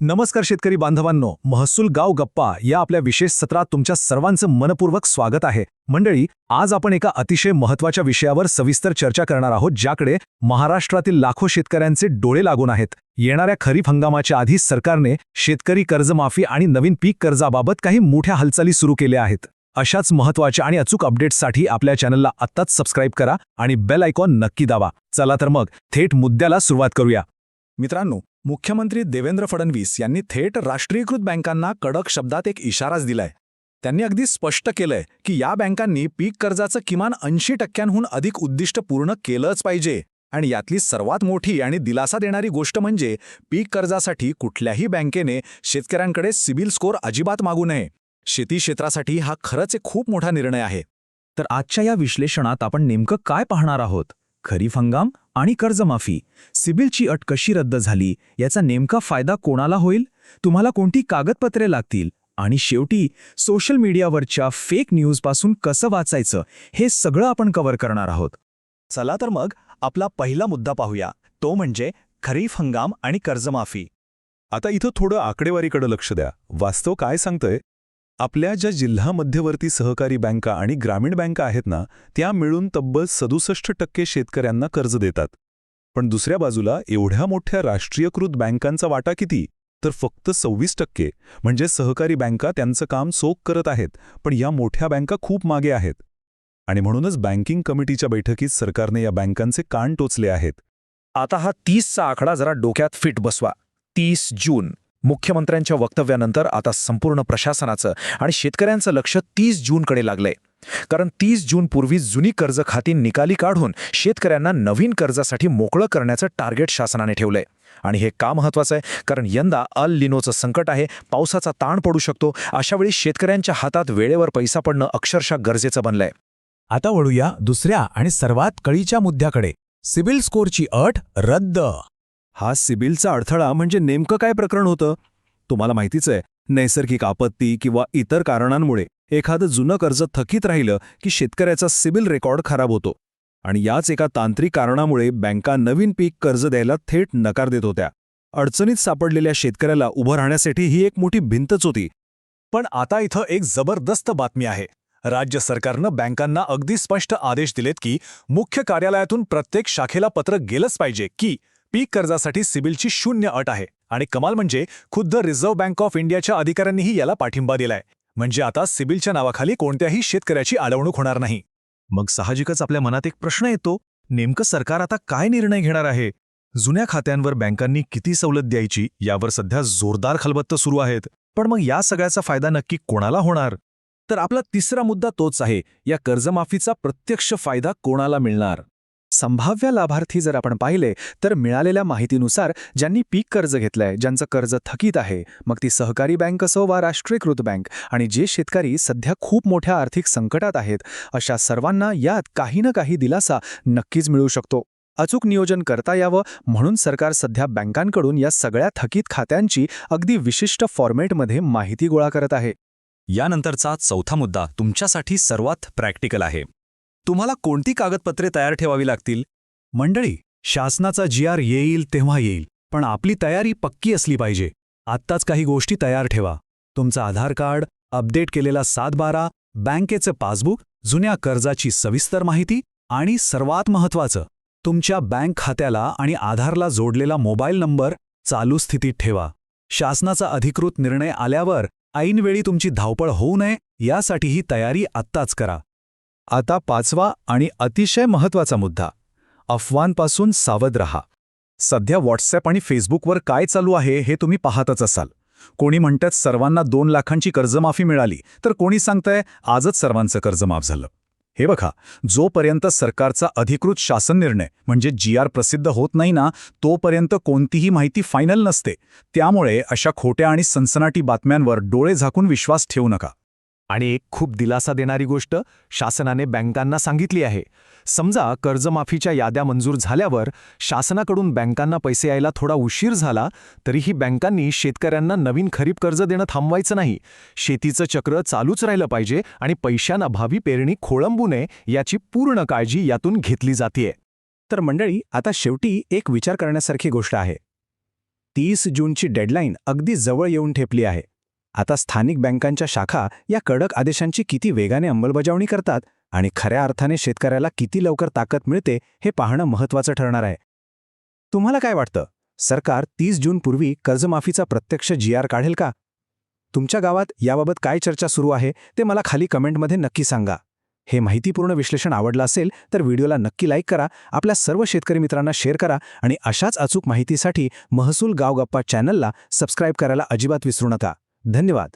नमस्कार शेतकरी बांधवांनो, महसूल गाव गप्पा या आपल्या विशेष सत्रात तुमच्या सर्वांचं मनपूर्वक स्वागत आहे. मंडळी, आज आपण एका अतिशय महत्त्वाच्या विषयावर सविस्तर चर्चा करणार आहोत, ज्याकडे महाराष्ट्रातील लाखो शेतकऱ्यांचे डोळे लागून आहेत. येणाऱ्या खरीप हंगामाच्या आधी सरकारने शेतकरी कर्जमाफी आणि नवीन पीक कर्जाबाबत काही मोठ्या हालचाली सुरू केल्या आहेत. अशाच महत्त्वाच्या आणि अचूक अपडेट्ससाठी आपल्या चॅनलला आत्ताच सबस्क्राईब करा आणि बेल आयकॉन नक्की दाबा. चला तर मग थेट मुद्द्याला सुरुवात करूया. मित्रांनो, मुख्यमंत्री देवेंद्र फडणवीस यांनी थेट राष्ट्रीयकृत बँकांना कडक शब्दात एक इशाराच दिलाय. त्यांनी अगदी स्पष्ट केलंय की या बँकांनी पीक कर्जाचं किमान 80% अधिक उद्दिष्ट पूर्ण केलंच पाहिजे. आणि यातली सर्वात मोठी आणि दिलासा देणारी गोष्ट म्हणजे पीक कर्जासाठी कुठल्याही बँकेने शेतकऱ्यांकडे सिबिल स्कोअर अजिबात मागू नये. शेती क्षेत्रासाठी हा खरंच एक खूप मोठा निर्णय आहे. तर आजच्या या विश्लेषणात आपण नेमकं काय पाहणार आहोत? खरीप हंगाम आणि कर्जमाफी, सिबिलची अट कशी रद्द झाली, याचा नेमका फायदा कोणाला होईल, तुम्हाला कोणती कागदपत्रे लागतील, आणि शेवटी सोशल मीडियावरच्या फेक न्यूजपासून कसं वाचायचं, हे सगळं आपण कव्हर करणार आहोत. चला तर मग आपला पहिला मुद्दा पाहूया, तो म्हणजे खरीप हंगाम आणि कर्जमाफी. आता इथं थोडं आकडेवारीकडे लक्ष द्या. वास्तव काय सांगतंय? आपल्या ज्या जिल्हा मध्यवर्ती सहकारी बँका आणि ग्रामीण बँका आहेत ना, त्या मिळून तब्बल 67% शेतकऱ्यांना कर्ज देतात. पण दुसऱ्या बाजूला एवढ्या मोठ्या राष्ट्रीयकृत बँकांचा वाटा किती? तर फक्त 26%. म्हणजे सहकारी बँका त्यांचं काम चोख करत आहेत, पण या मोठ्या बँका खूप मागे आहेत. आणि म्हणूनच बँकिंग कमिटीच्या बैठकीत सरकारने या बँकांचे कान टोचले आहेत. आता हा 30चा आकडा जरा डोक्यात फिट बसवा. 30 जून. मुख्यमंत्र्यांच्या वक्तव्यानंतर आता संपूर्ण प्रशासनाचं आणि शेतकऱ्यांचं लक्ष 30 जूनकडे लागलंय. कारण 30 जून पूर्वी जुनी कर्ज खाती निकाली काढून शेतकऱ्यांना नवीन कर्जासाठी मोकळं करण्याचं टार्गेट शासनाने ठेवलंय. आणि हे का महत्त्वाचं आहे? कारण यंदा अल निनोचं संकट आहे, पावसाचा ताण पडू शकतो. अशावेळी शेतकऱ्यांच्या हातात वेळेवर पैसा पडणं अक्षरशः गरजेचं बनलंय. आता वळूया दुसऱ्या आणि सर्वात कळीच्या मुद्द्याकडे, सिबिल स्कोअरची अट रद्द. हा सिबिलचा अडथळा म्हणजे नेमकं काय प्रकरण होतं? तुम्हाला माहितीच आहे, नैसर्गिक आपत्ती किंवा इतर कारणांमुळे एखादं जुनं कर्ज थकीत राहिलं की शेतकऱ्याचा सिबिल रेकॉर्ड खराब होतो. आणि याच एका तांत्रिक कारणामुळे बँका नवीन पीक कर्ज द्यायला थेट नकार देत होत्या. अडचणीत सापडलेल्या शेतकऱ्याला उभं राहण्यासाठी ही एक मोठी भिंतच होती. पण आता इथं एक जबरदस्त बातमी आहे. राज्य सरकारनं बँकांना अगदी स्पष्ट आदेश दिलेत की मुख्य कार्यालयातून प्रत्येक शाखेला पत्र गेलंच पाहिजे की पीक कर्जासाठी सिबिलची 0 अट आहे. आणि कमाल म्हणजे खुद्द रिझर्व्ह बँक ऑफ इंडियाच्या अधिकाऱ्यांनीही याला पाठिंबा दिलाय. म्हणजे आता सिबिलच्या नावाखाली कोणत्याही शेतकऱ्याची अडवणूक होणार नाही. मग साहजिकच आपल्या मनात एक प्रश्न येतो, नेमकं सरकार आता काय निर्णय घेणार आहे? जुन्या खात्यांवर बँकांनी किती सवलत द्यायची, यावर सध्या जोरदार खलबत्तं सुरू आहेत. पण मग या सगळ्याचा फायदा नक्की कोणाला होणार? तर आपला तिसरा मुद्दा तोच आहे, या कर्जमाफीचा प्रत्यक्ष फायदा कोणाला मिळणार? संभाव्य लाभार्थी जर आपण पाहिले तर मिळालेल्या माहितीनुसार ज्यांनी पीक कर्ज घेतलंय, ज्यांचं कर्ज थकीत आहे, मग ती सहकारी बँक असो वा राष्ट्रीयकृत बँक, आणि जे शेतकरी सध्या खूप मोठ्या आर्थिक संकटात आहेत, अशा सर्वांना यात काही ना काही दिलासा नक्कीच मिळू शकतो. अचूक नियोजन करता यावं म्हणून सरकार सध्या बँकांकडून या सगळ्या थकीत खात्यांची अगदी विशिष्ट फॉर्मॅटमध्ये माहिती गोळा करत आहे. यानंतरचा चौथा मुद्दा तुमच्यासाठी सर्वात प्रॅक्टिकल आहे. तुम्हाला कोणती कागदपत्रे तयार ठेवावी लागतील? मंडळी, शासनाचा GR येईल तेव्हा येईल, पण आपली तयारी पक्की असली पाहिजे. आत्ताच काही गोष्टी तयार ठेवा. तुमचं आधार कार्ड, अपडेट केलेला 7/12, बँकेचं पासबुक, जुन्या कर्जाची सविस्तर माहिती आणि सर्वात महत्त्वाचं, तुमच्या बँक खात्याला आणि आधारला जोडलेला मोबाईल नंबर चालू स्थितीत ठेवा. शासनाचा अधिकृत निर्णय आल्यावर ऐनवेळी तुमची धावपळ होऊ नये, यासाठी ही तयारी आत्ताच करा. आता पाचवा आणि अतिशय महत्त्वाचा मुद्दा, अफवांपासून सावध रहा. सध्या व्हॉट्सॲप आणि फेसबुकवर काय चालू आहे हे तुम्ही पाहतच असाल. कोणी म्हणतात सर्वांना 2 लाखांची कर्जमाफी मिळाली, तर कोणी सांगतंय आजच सर्वांचं कर्ज माफ झालं. हे बघा, जोपर्यंत सरकारचा अधिकृत शासन निर्णय म्हणजे GR प्रसिद्ध होत नाही ना, तोपर्यंत कोणतीही माहिती फायनल नसते. त्यामुळे अशा खोट्या आणि सनसनाटी बातम्यांवर डोळे झाकून विश्वास ठेवू नका. आणि एक खूप दिलासा देणारी गोष्ट शासनाने बँकांना सांगितली आहे. समजा कर्जमाफीच्या याद्या मंजूर झाल्यावर शासनाकडून बँकांना पैसे यायला थोडा उशीर झाला, तरीही बँकांनी शेतकऱ्यांना नवीन खरीप कर्ज देणं थांबवायचं नाही. शेतीचं चक्र चालूच राहिलं पाहिजे आणि पैशांअभावी पेरणी खोळंबू नये याची पूर्ण काळजी यातून घेतली जातेय. तर मंडळी, आता शेवटी एक विचार करण्यासारखी गोष्ट आहे. 30 जूनची डेडलाईन अगदी जवळ येऊन ठेपली आहे. आता स्थानिक बँकांच्या शाखा या कडक आदेशांची किती वेगाने अंमलबजावणी करतात आणि खऱ्या अर्थाने शेतकऱ्याला किती लवकर ताकद मिळते हे पाहणं महत्त्वाचं ठरणार आहे. तुम्हाला काय वाटतं? सरकार 30 जूनपूर्वी कर्जमाफीचा प्रत्यक्ष GR काढेल का? तुमच्या गावात याबाबत काय चर्चा सुरू आहे ते मला खाली कमेंटमध्ये नक्की सांगा. हे माहितीपूर्ण विश्लेषण आवडलं असेल तर व्हिडिओला नक्की लाईक करा, आपल्या सर्व शेतकरी मित्रांना शेअर करा आणि अशाच अचूक माहितीसाठी महसूल गाव गप्पा चॅनलला सबस्क्राईब करायला अजिबात विसरू नका. धन्यवाद.